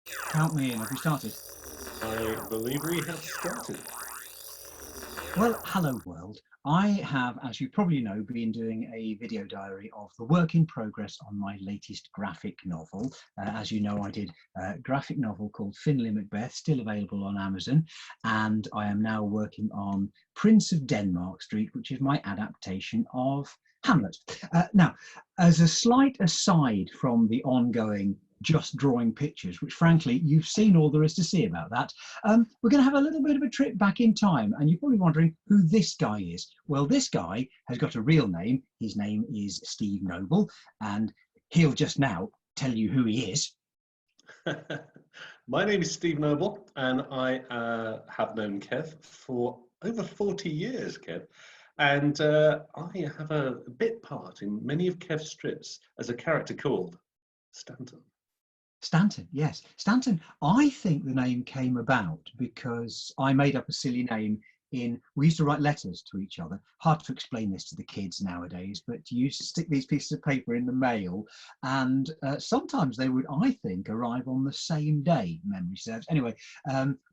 Count me in. Have we started? I believe we have started. Well, hello world. I have, as you probably know, been doing a video diary of the work in progress on my latest graphic novel. As you know, I did a graphic novel called Findlay Macbeth, still available on Amazon, and I am now working on Prince of Denmark Street, which is my adaptation of Hamlet. Now, as a slight aside from the ongoing just drawing pictures, which frankly you've seen all there is to see about that. We're going to have a little bit of a trip back in time, and you're probably wondering who this guy is. Well, this guy has got a real name. His name is Steve Noble, and he'll just now tell you who he is. My name is Steve Noble, and I have known Kev for over 40 years, Kev. And I have a bit part in many of Kev's strips as a character called Stanton. Stanton, yes. Stanton, I think the name came about because I made up a silly name we used to write letters to each other. Hard to explain this to the kids nowadays, but you used to stick these pieces of paper in the mail, and sometimes they would, I think, arrive on the same day, memory serves. Anyway,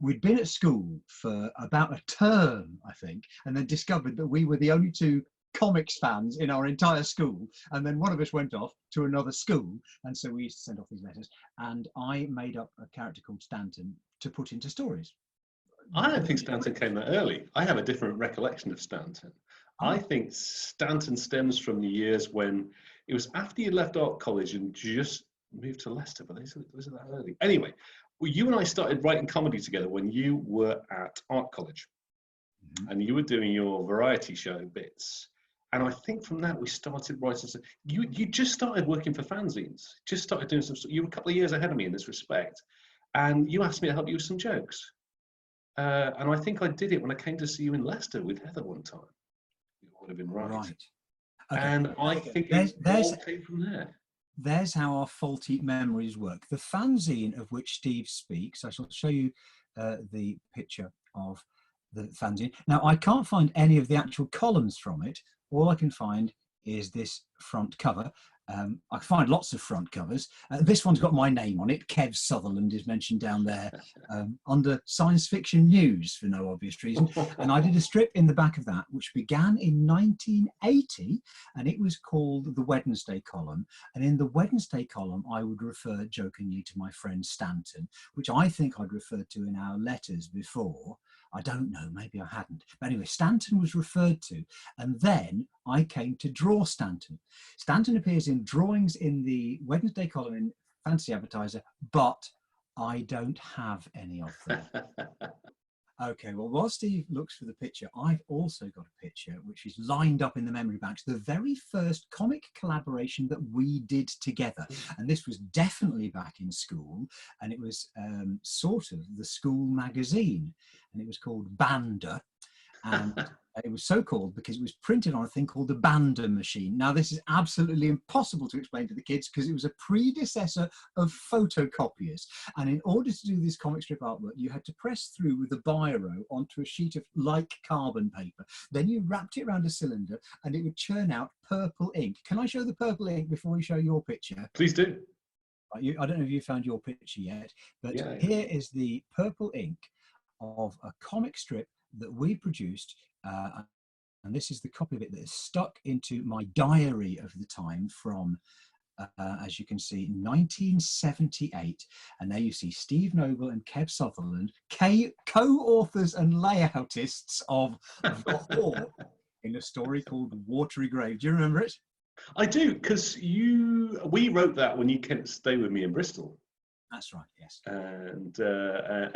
we'd been at school for about a term, I think, and then discovered that we were the only two comics fans in our entire school, and then one of us went off to another school, and so we used to send off these letters, and I made up a character called Stanton to put into stories. I don't think Stanton came that early. I have a different recollection of Stanton. I think Stanton stems from the years when it was after you left art college and just moved to Leicester, but was it that early? Anyway, well, you and I started writing comedy together when you were at art college, and you were doing your variety show bits. And I think from that we started writing. You just started working for fanzines, just started doing some. You were a couple of years ahead of me in this respect, and you asked me to help you with some jokes. And I think I did it when I came to see you in Leicester with Heather one time. It would have been right. Okay. And I think it all came from there. There's how our faulty memories work. The fanzine of which Steve speaks, I shall show you the picture of the fanzine. Now, I can't find any of the actual columns from it. All I can find is this front cover. I find lots of front covers. This one's got my name on it. Kev Sutherland is mentioned down there under science fiction news for no obvious reason. And I did a strip in the back of that, which began in 1980, and it was called the Wednesday column. And in the Wednesday column, I would refer jokingly to my friend Stanton, which I think I'd referred to in our letters before. I don't know, maybe I hadn't. But anyway, Stanton was referred to, and then I came to draw Stanton. Stanton appears in drawings in the Wednesday column in Fantasy Advertiser, but I don't have any of them. Okay, well, while Steve looks for the picture, I've also got a picture which is lined up in the memory banks, the very first comic collaboration that we did together. And this was definitely back in school, and it was sort of the school magazine, and it was called Bander. And it was so called because it was printed on a thing called the Bander machine. Now, this is absolutely impossible to explain to the kids because it was a predecessor of photocopiers. And in order to do this comic strip artwork, you had to press through with the biro onto a sheet of like carbon paper. Then you wrapped it around a cylinder and it would churn out purple ink. Can I show the purple ink before we show your picture? Please do. I don't know if you found your picture yet, but here is the purple ink of a comic strip that we produced, and this is the copy of it that is stuck into my diary of the time from, as you can see, 1978. And there you see Steve Noble and Kev Sutherland, co-authors and layoutists of The Hawk in a story called Watery Grave. Do you remember it? I do, because we wrote that when you came to stay with me in Bristol. That's right, yes. And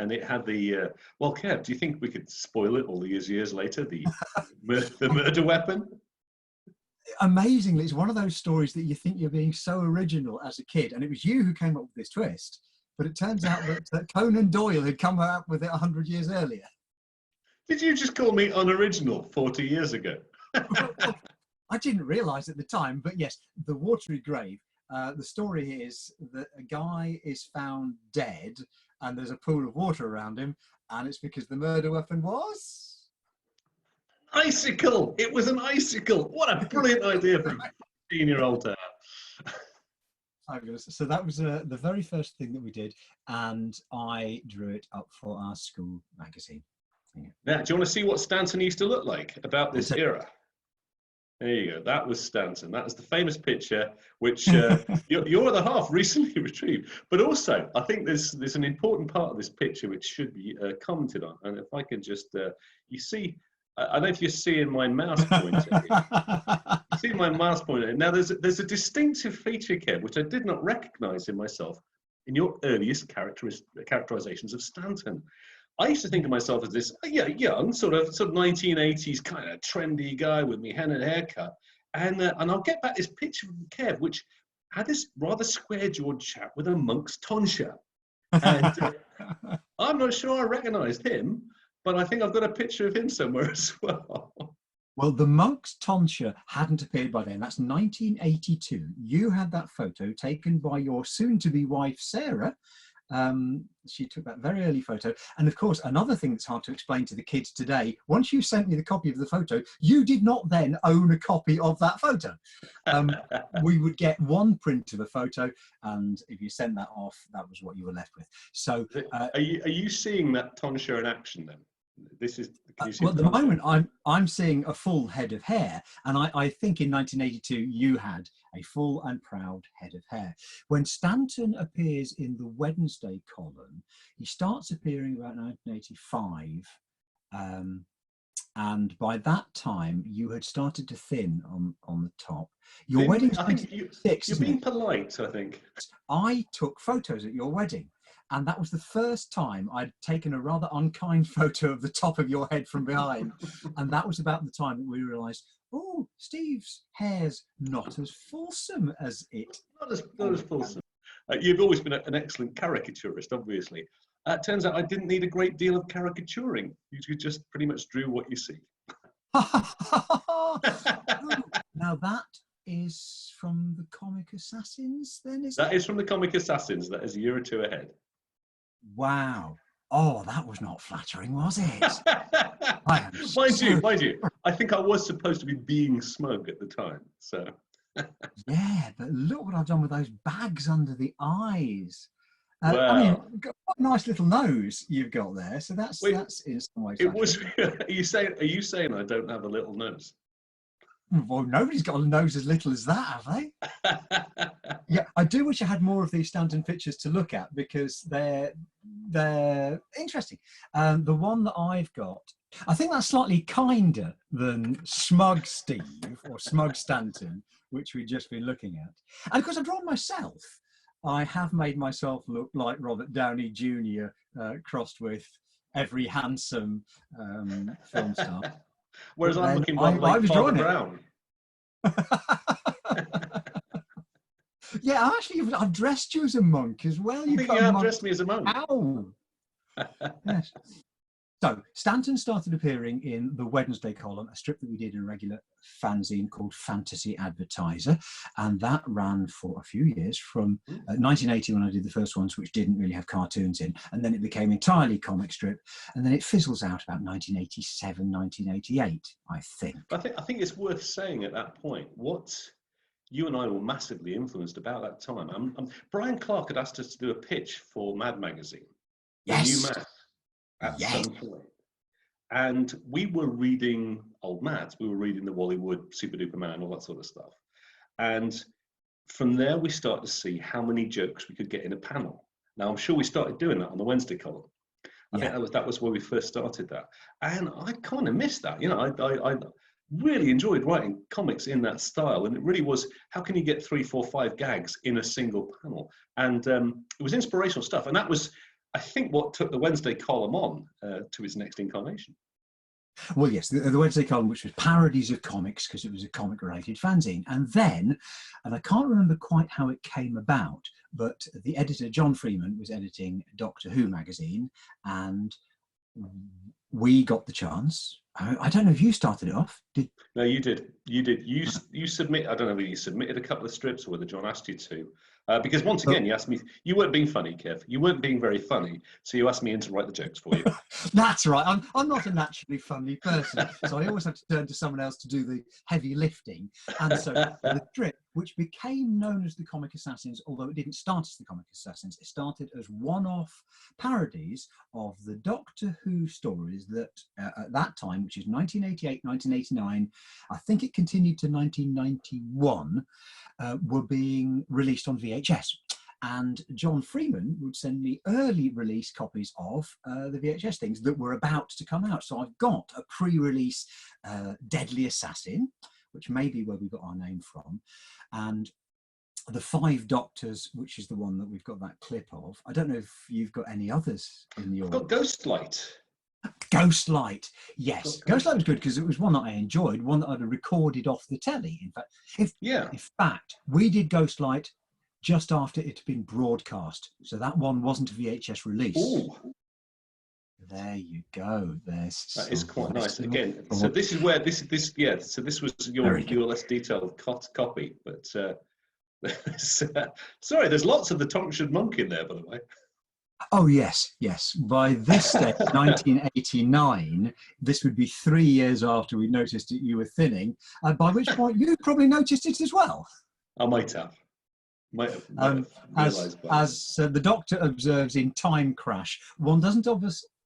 it had the well, Kev, do you think we could spoil it all these years later? The murder weapon. Amazingly, it's one of those stories that you think you're being so original as a kid, and it was you who came up with this twist. But it turns out that Conan Doyle had come up with it 100 years earlier. Did you just call me unoriginal 40 years ago? I didn't realise at the time, but yes, the Watery Grave. The story is that a guy is found dead and there's a pool of water around him, and it's because the murder weapon was... Icicle! It was an icicle! What a brilliant idea for a 15-year-old to have. Fabulous. So that was the very first thing that we did, and I drew it up for our school magazine. Yeah. Now, do you want to see what Stanton used to look like about this era? There you go. That was Stanton. That was the famous picture, which your other half recently retrieved. But also, I think there's an important part of this picture which should be commented on. And if I can just, you see, I don't know if you're seeing my mouse pointer. You see my mouse pointer. Now, there's a distinctive feature, Kev, which I did not recognise in myself in your earliest characterizations of Stanton. I used to think of myself as this young, sort of 1980s kind of trendy guy with me hen and haircut. And I'll get back this picture from Kev, which had this rather square-jawed chap with a monk's tonsure. And I'm not sure I recognised him, but I think I've got a picture of him somewhere as well. Well, the monk's tonsure hadn't appeared by then. That's 1982. You had that photo taken by your soon-to-be wife, Sarah. She took that very early photo. And of course, another thing that's hard to explain to the kids today, once you sent me the copy of the photo, you did not then own a copy of that photo. We would get one print of a photo, and if you sent that off, that was what you were left with. So are you seeing that tonsure in action then? This is well, at the moment I'm seeing a full head of hair, and I think in 1982 you had a full and proud head of hair. When Stanton appears in the Wednesday column, he starts appearing about 1985, and by that time you had started to thin on the top. Your wedding's 1986. You're being polite, I think. I took photos at your wedding. And that was the first time I'd taken a rather unkind photo of the top of your head from behind. And that was about the time that we realised, oh, Steve's hair's not as fulsome as it. Not as fulsome. You've always been an excellent caricaturist, obviously. It turns out I didn't need a great deal of caricaturing. You just pretty much drew what you see. Now that is from the Comic Assassins, then, is that? That is from the Comic Assassins. That is a year or two ahead. Wow. Oh, that was not flattering, was it? Mind you, I think I was supposed to be being smug at the time. So. Yeah, but look what I've done with those bags under the eyes. Wow. I mean, what a nice little nose you've got there. So that's in some ways. It was. Are you saying I don't have a little nose? Well, nobody's got a nose as little as that, have they? Yeah, I do wish I had more of these Stanton pictures to look at because they're interesting. The one that I've got, I think that's slightly kinder than Smug Steve or Smug Stanton, which we've just been looking at. And of course, I've drawn myself. I have made myself look like Robert Downey Jr. Crossed with every handsome film star. Whereas I'm looking like Father Brown. Yeah, actually, I've dressed you as a monk as well. You have dressed me as a monk. Ow! Yes. So, Stanton started appearing in the Wednesday column, a strip that we did in a regular fanzine called Fantasy Advertiser, and that ran for a few years from 1980 when I did the first ones, which didn't really have cartoons in, and then it became entirely comic strip, and then it fizzles out about 1987, 1988, I think. I think it's worth saying at that point, what you and I were massively influenced about that time. Brian Clark had asked us to do a pitch for Mad Magazine. Yes. New Mad. At some point. And we were reading old Mads. We were reading the Wally Wood, Super Duper Man, all that sort of stuff. And from there, we started to see how many jokes we could get in a panel. Now, I'm sure we started doing that on the Wednesday column. I think that was where we first started that. And I kind of missed that. You know, I really enjoyed writing comics in that style. And it really was, how can you get 3, 4, 5 gags in a single panel? And it was inspirational stuff. And that was, I think, what took the Wednesday column on to its next incarnation. Well, yes, the Wednesday column, which was parodies of comics because it was a comic-related fanzine. And then, and I can't remember quite how it came about, but the editor, John Freeman, was editing Doctor Who magazine, and we got the chance. I don't know if you started it off. No, you did. You submit. I don't know whether you submitted a couple of strips or whether John asked you to. Because once again, you asked me, you weren't being funny, Kev. You weren't being very funny, so you asked me in to write the jokes for you. That's right. I'm not a naturally funny person, so I always have to turn to someone else to do the heavy lifting. And so the strip which became known as the Comic Assassins, although it didn't start as the Comic Assassins. It started as one-off parodies of the Doctor Who stories that at that time, which is 1988, 1989, I think it continued to 1991, were being released on VHS. And John Freeman would send me early release copies of the VHS things that were about to come out. So I've got a pre-release Deadly Assassin, which may be where we got our name from, and the Five Doctors, which is the one that we've got that clip of. I don't know if you've got any others in your... I've got Ghostlight. Ghostlight, yes. Ghostlight was good because it was one that I enjoyed, one that I'd recorded off the telly. In fact, we did Ghostlight just after it had been broadcast. So that one wasn't a VHS release. Ooh. There you go. That is quite nice. Again, so this is where this So this was your less detailed copy, but sorry, there's lots of the Tonkshed Monk in there, by the way. Oh yes. By this stage, 1989, this would be 3 years after we noticed that you were thinning, by which point you probably noticed it as well. I might have. As the Doctor observes in Time Crash, one doesn't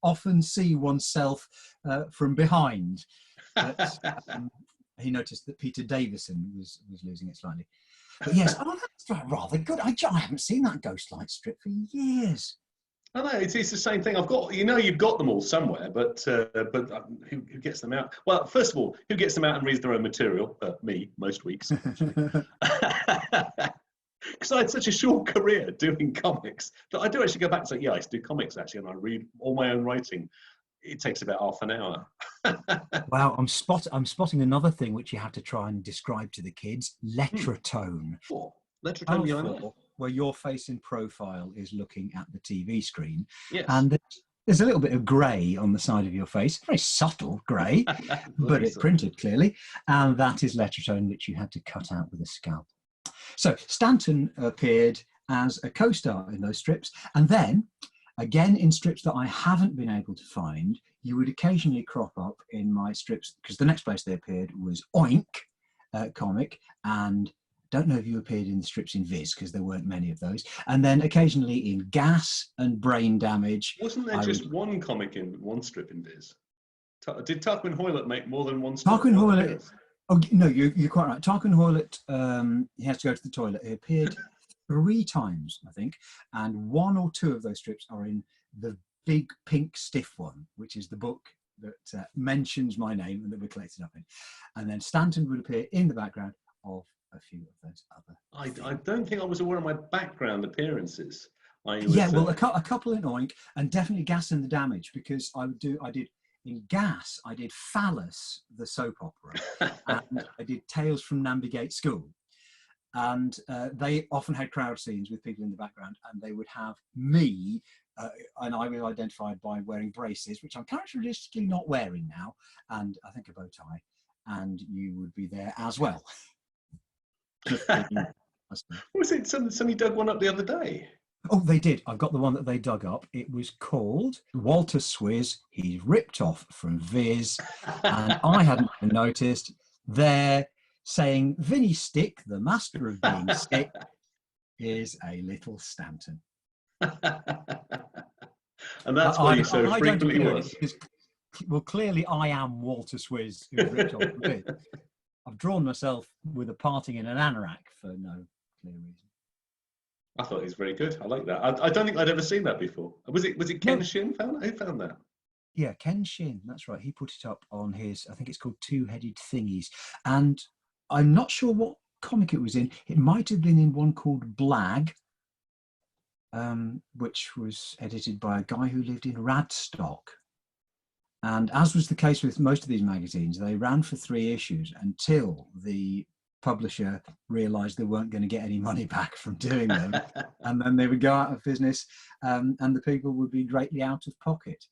often see oneself from behind. But, he noticed that Peter Davison was losing it slightly. But yes, that's rather good. I haven't seen that Ghostlight strip for years. I know it's the same thing. I've got, you've got them all somewhere, but who gets them out? Well, first of all, who gets them out and reads their own material? Me, most weeks. Because I had such a short career doing comics that I do actually go back and say, yeah, I used to do comics actually, and I read all my own writing. It takes about half an hour. Wow, I'm spotting another thing which you have to try and describe to the kids: letrotone. Letrotone behind it? Where your face in profile is looking at the TV screen. Yes. And there's a little bit of grey on the side of your face, very subtle grey, but it's printed clearly. And that is letrotone, which you had to cut out with a scalpel. So Stanton appeared as a co-star in those strips, and then again in strips that I haven't been able to find, you would occasionally crop up in my strips, because the next place they appeared was Oink comic, and don't know if you appeared in the strips in Viz, because there weren't many of those, and then occasionally in Gas and Brain Damage. Wasn't there just one comic in one strip in Viz? Did Tarquin Hoylett make more than one strip? Tarquin Hoylett. Oh no, you're quite right. Tarquin Hoylett, he has to go to the toilet. He appeared 3 times, I think, and 1 or 2 of those strips are in the big pink stiff one, which is the book that mentions my name and that we're collected up in. And then Stanton would appear in the background of a few of those other. I don't think I was aware of my background appearances. A couple in Oink, and definitely Gas and the Damage, because I did. In Gas, I did Phallus, the soap opera, and I did Tales from Nambygate School. And they often had crowd scenes with people in the background, and they would have me, and I was identified by wearing braces, which I'm characteristically not wearing now, and I think a bow tie, and you would be there as well. Was it somebody dug one up the other day? Oh, they did. I've got the one that they dug up. It was called Walter Swizz. He's ripped off from Viz. And I hadn't even noticed. They're saying Vinny Stick, the master of being sick, is a little Stanton. And that's why you so frequently was. Well, clearly I am Walter Swizz, who ripped off from Viz. I've drawn myself with a parting in an anorak for no clear reason. I thought it was very good. I like that. I don't think I'd ever seen that before. Was it Ken Shin found? Who found that? Yeah, Ken Shin. That's right. He put it up on his. I think it's called Two-Headed Thingies, and I'm not sure what comic it was in. It might have been in one called Blag, which was edited by a guy who lived in Radstock. And as was the case with most of these magazines, they ran for 3 issues until the publisher realized they weren't going to get any money back from doing them, and then they would go out of business, and the people would be greatly out of pocket.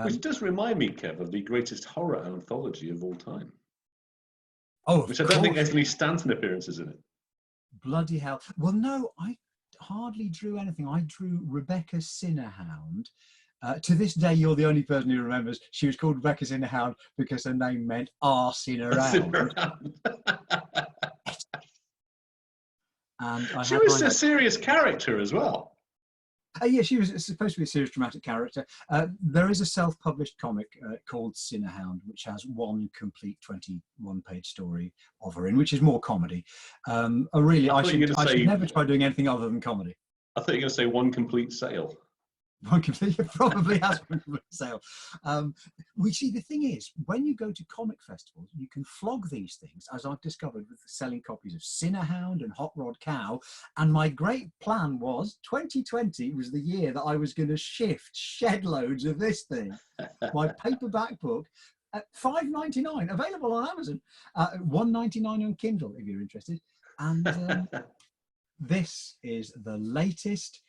Which does remind me, Kev, of the greatest horror anthology of all time. Oh, which I don't think has any Stanton appearances in it. Bloody hell. Well, no, I hardly drew anything. I drew Rebecca Sinnerhound. To this day, you're the only person who remembers she was called Rebecca Sinnerhound because her name meant arse in around. And I She had was my a serious character as well. yeah, she was supposed to be a serious dramatic character. There is a self-published comic called Sinnerhound, which has one complete 21-page story of her in, which is more comedy. Really, I should never try doing anything other than comedy. I thought you were going to say one complete sale. One complete, probably has one complete sale. We see the thing is, when you go to comic festivals, you can flog these things, as I've discovered with selling copies of Sinnerhound and Hot Rod Cow. And my great plan was 2020 was the year that I was going to shift shed loads of this thing. My paperback book at $5.99, available on Amazon, $1.99 on Kindle if you're interested. And this is the latest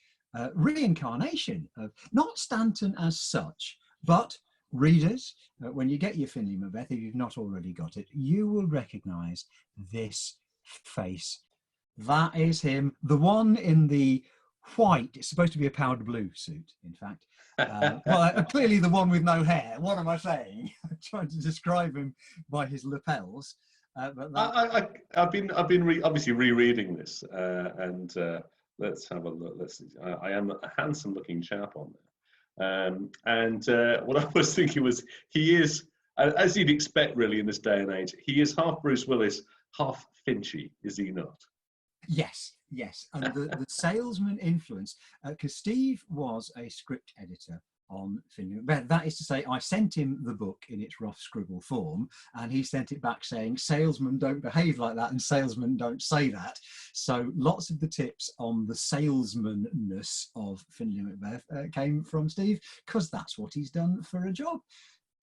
reincarnation of not Stanton as such, but readers, when you get your Findlay Macbeth, if you've not already got it, you will recognise this face. That is him, the one in the white, it's supposed to be a powder blue suit, in fact. Clearly the one with no hair. What am I saying? I'm trying to describe him by his lapels. I've been obviously rereading this, and let's have a look. Let's see. I am a handsome-looking chap on there, and what I was thinking was he is, as you'd expect, really, in this day and age, he is half Bruce Willis, half Finchy, is he not? Yes, yes, and the salesman influence, because Steve was a script editor on Findlay Macbeth. That is to say, I sent him the book in its rough scribble form, and he sent it back saying, salesmen don't behave like that and salesmen don't say that. So lots of the tips on the salesmanness of Findlay Macbeth came from Steve, because that's what he's done for a job.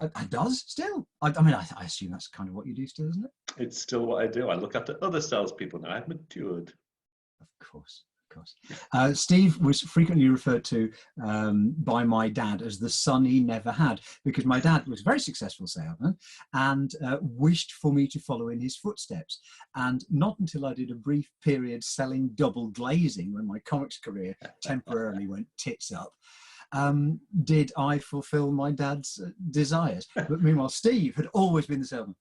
And does still. I mean, I assume that's kind of what you do still, isn't it? It's still what I do. I look after other salespeople now. I've matured. Of course. Steve was frequently referred to by my dad as the son he never had, because my dad was a very successful salesman and wished for me to follow in his footsteps. And not until I did a brief period selling double glazing when my comics career temporarily went tits up, did I fulfill my dad's desires. But meanwhile, Steve had always been the salesman.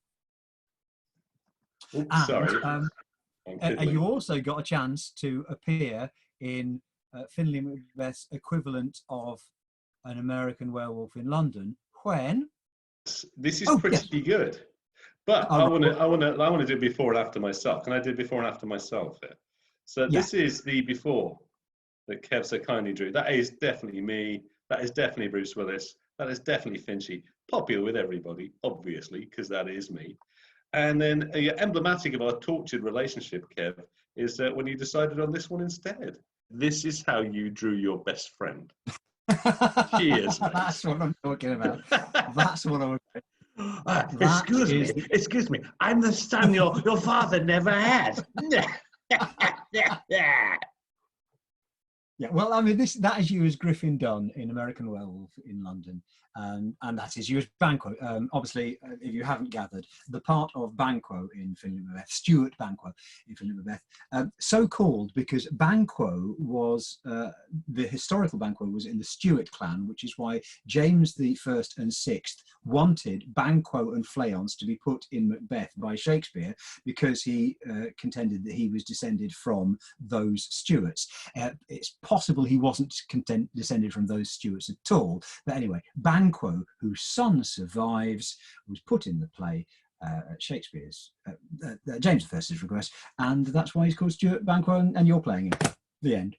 Oops, sorry. You also got a chance to appear in Findlay Macbeth's equivalent of An American Werewolf in London. When this is pretty good, but I want to do before and after myself. Can I do before and after myself here? So this is the before that Kev so kindly drew. That is definitely me. That is definitely Bruce Willis. That is definitely Finchy. Popular with everybody, obviously, because that is me. And then emblematic of our tortured relationship, Kev, is when you decided on this one instead. This is how you drew your best friend. Cheers, mate. That's what I'm talking about. That's what I was. Excuse me. I'm the son your father never had. Yeah, well, I mean, that is you as Griffin Dunn in American Werewolf in London, and that is you as Banquo. Obviously, if you haven't gathered, the part of Banquo in Findlay Macbeth, Stuart Banquo in Findlay Macbeth, so called because Banquo was, the historical Banquo was in the Stuart clan, which is why James the First and Sixth wanted Banquo and Fleance to be put in Macbeth by Shakespeare, because he contended that he was descended from those Stuarts. It's possible he wasn't descended from those Stuarts at all. But anyway, Banquo, whose son survives, was put in the play at Shakespeare's, James I's request, and that's why he's called Stuart Banquo, and you're playing him. The end.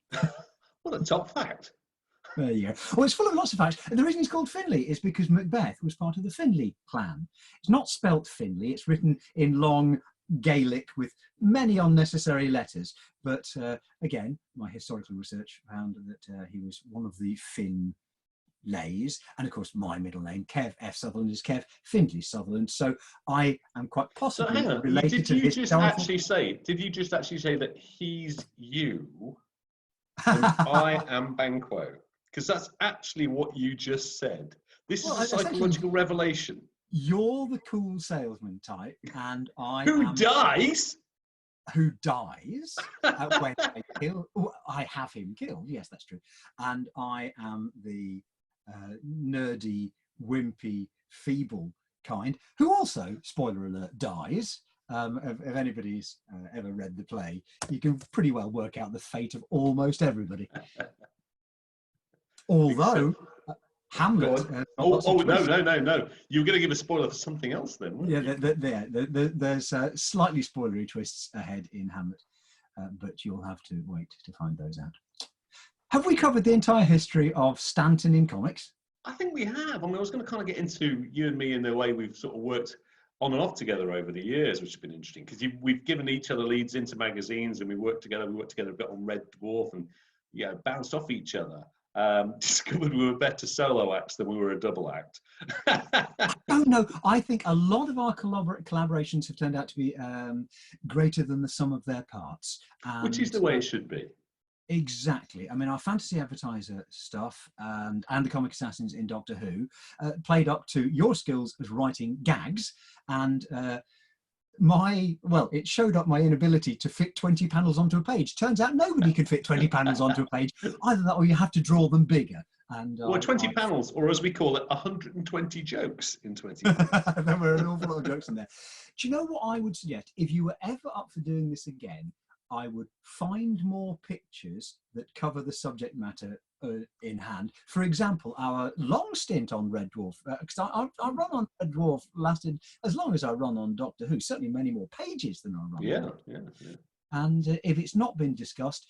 What a top fact. There you go. Well, it's full of lots of facts. And the reason it's called Findlay is because Macbeth was part of the Findlay clan. It's not spelt Findlay. It's written in long Gaelic with many unnecessary letters. But again, my historical research found that he was one of the Finlays. And of course, my middle name, Kev F. Sutherland, is Kev Findlay Sutherland. So I am quite possibly related to this. Did you just actually say that he's you and I am Banquo? Because that's actually what you just said. This is a psychological revelation. You're the cool salesman type, and I dies? Who dies when I kill. I have him killed. Yes, that's true. And I am the nerdy, wimpy, feeble kind, who also, spoiler alert, dies. if anybody's ever read the play, you can pretty well work out the fate of almost everybody. Although Hamlet. No. You were going to give a spoiler for something else then, weren't you? There's slightly spoilery twists ahead in Hamlet, but you'll have to wait to find those out. Have we covered the entire history of Stanton in comics? I think we have. I mean, I was going to kind of get into you and me and the way we've sort of worked on and off together over the years, which has been interesting because we've given each other leads into magazines and we worked together. We worked together a bit on Red Dwarf and bounced off each other. Discovered we were better solo acts than we were a double act. Oh no, I think a lot of our collaborations have turned out to be greater than the sum of their parts. Which is the way it should be. Exactly. I mean, our fantasy advertiser stuff and the Comic Assassins in Doctor Who played up to your skills as writing gags, and it showed up my inability to fit 20 panels onto a page. Turns out nobody can fit 20 panels onto a page. Either that or you have to draw them bigger. And 20 panels, or as we call it, 120 jokes in 20 panels. There were an awful lot of jokes in there. Do you know what I would suggest? If you were ever up for doing this again, I would find more pictures that cover the subject matter in hand. For example, our long stint on Red Dwarf, because our run on Red Dwarf lasted as long as our run on Doctor Who, certainly many more pages than our run. Yeah. And if it's not been discussed,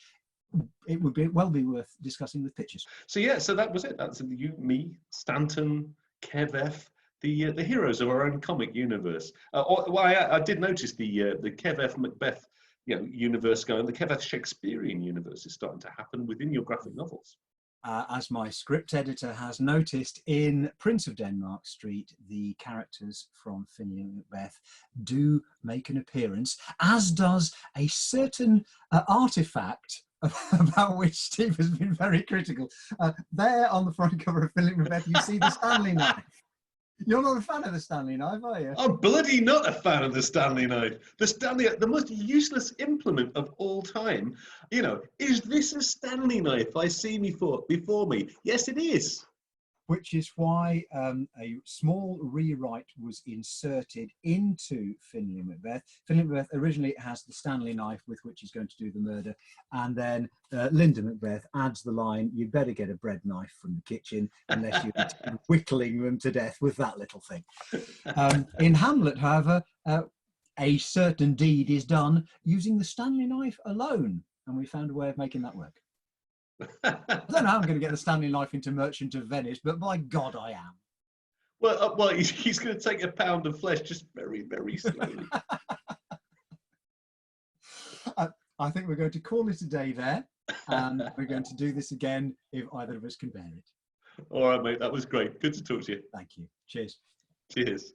it would be worth discussing with pictures. So that was it. That's you, me, Stanton, Kev F, the heroes of our own comic universe. I did notice the Kev F Macbeth universe going. The Kev F Shakespearean universe is starting to happen within your graphic novels. As my script editor has noticed, in Prince of Denmark Street, the characters from Findlay Macbeth do make an appearance, as does a certain artifact about which Steve has been very critical. There on the front cover of Findlay Macbeth, you see the Stanley knife. You're not a fan of the Stanley knife, are you? I'm bloody not a fan of the Stanley knife. The most useless implement of all time. Is this a Stanley knife I see before me? Yes, it is. Which is why a small rewrite was inserted into Findlay Macbeth. Findlay Macbeth originally has the Stanley knife with which he's going to do the murder, and then Linda Macbeth adds the line, "You'd better get a bread knife from the kitchen unless you're whittling them to death with that little thing." In Hamlet, however, a certain deed is done using the Stanley knife alone, and we found a way of making that work. I don't know how I'm going to get the Stanley knife into Merchant of Venice, but by God, I am. Well, he's going to take a pound of flesh just very, very slowly. I think we're going to call it a day there, and we're going to do this again if either of us can bear it. All right, mate. That was great. Good to talk to you. Thank you. Cheers. Cheers.